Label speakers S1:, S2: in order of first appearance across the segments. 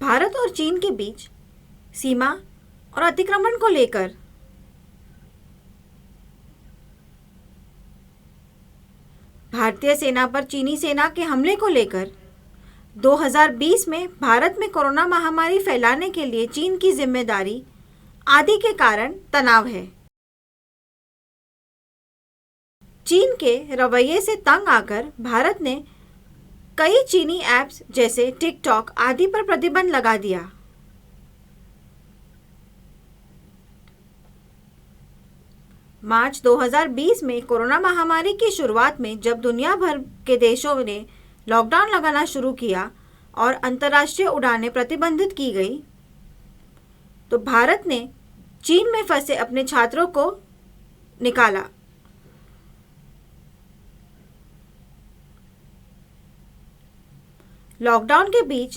S1: भारत और चीन के बीच सीमा और अतिक्रमण को लेकर भारतीय सेना पर चीनी सेना के हमले को लेकर 2020 में भारत में कोरोना महामारी फैलाने के लिए चीन की जिम्मेदारी आदि के कारण तनाव है। चीन के रवैये से तंग आकर भारत ने कई चीनी ऐप्स जैसे टिकटॉक आदि पर प्रतिबंध लगा दिया। मार्च 2020 में कोरोना महामारी की शुरुआत में जब दुनिया भर के देशों ने लॉकडाउन लगाना शुरू किया और अंतर्राष्ट्रीय उड़ानें प्रतिबंधित की गई, तो भारत ने चीन में फंसे अपने छात्रों को निकाला। लॉकडाउन के बीच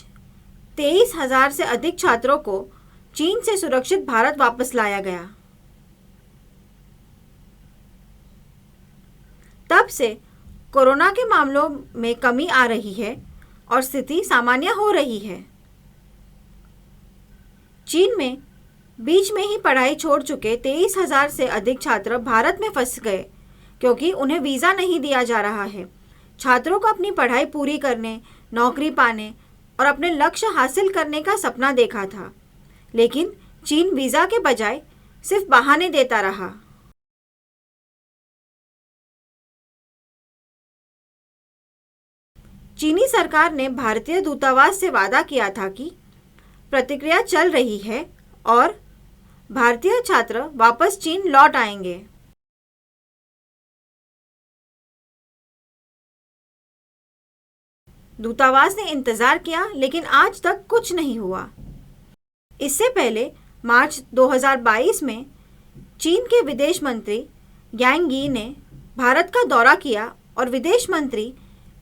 S1: 23,000 से अधिक छात्रों को चीन से सुरक्षित भारत वापस लाया गया। तब से कोरोना के मामलों में कमी आ रही है और स्थिति सामान्य हो रही है। चीन में बीच में ही पढ़ाई छोड़ चुके 23,000 से अधिक छात्र भारत में फंस गए क्योंकि उन्हें वीज़ा नहीं दिया जा रहा है। छात्रों को अपनी पढ़ाई पूरी करने, नौकरी पाने और अपने लक्ष्य हासिल करने का सपना देखा था, लेकिन चीन वीज़ा के बजाय सिर्फ बहाने देता रहा। चीनी सरकार ने भारतीय दूतावास से वादा किया था कि प्रक्रिया चल रही है और भारतीय छात्र वापस चीन लौट आएंगे। दूतावास ने इंतजार किया, लेकिन आज तक कुछ नहीं हुआ। इससे पहले मार्च 2022 में चीन के विदेश मंत्री यांग यी ने भारत का दौरा किया और विदेश मंत्री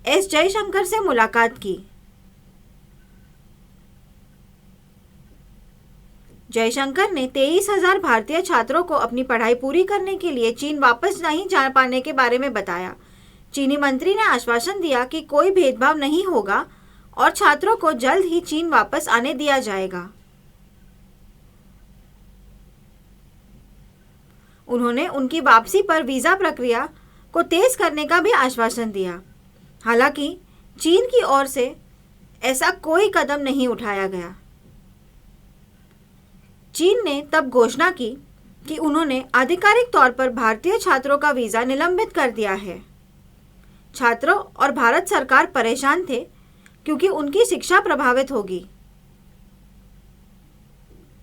S1: एस जयशंकर से मुलाकात की। जयशंकर ने 23,000 भारतीय छात्रों को अपनी पढ़ाई पूरी करने के लिए चीन वापस नहीं जा पाने के बारे में बताया। चीनी मंत्री ने आश्वासन दिया कि कोई भेदभाव नहीं होगा और छात्रों को जल्द ही चीन वापस आने दिया जाएगा। उन्होंने उनकी वापसी पर वीज़ा प्रक्रिया को तेज करने का भी आश्वासन दिया। हालांकि चीन की ओर से ऐसा कोई कदम नहीं उठाया गया। चीन ने तब घोषणा की कि उन्होंने आधिकारिक तौर पर भारतीय छात्रों का वीज़ा निलंबित कर दिया है। छात्रों और भारत सरकार परेशान थे क्योंकि उनकी शिक्षा प्रभावित होगी।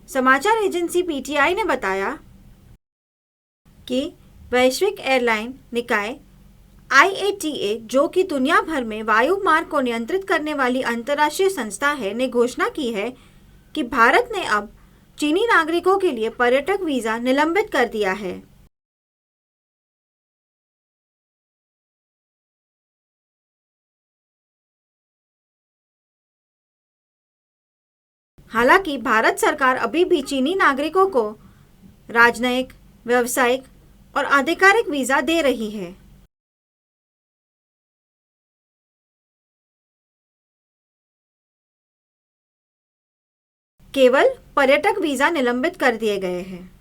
S1: समाचार एजेंसी पीटीआई ने बताया कि वैश्विक एयरलाइन निकाय IATA, जो कि दुनिया भर में वायु मार्ग को नियंत्रित करने वाली अंतर्राष्ट्रीय संस्था है, ने घोषणा की है कि भारत ने अब चीनी नागरिकों के लिए पर्यटक वीज़ा निलंबित कर दिया है। हालांकि भारत सरकार अभी भी चीनी नागरिकों को राजनयिक, व्यावसायिक और आधिकारिक वीज़ा दे रही है। केवल पर्यटक वीज़ा निलंबित कर दिए गए हैं।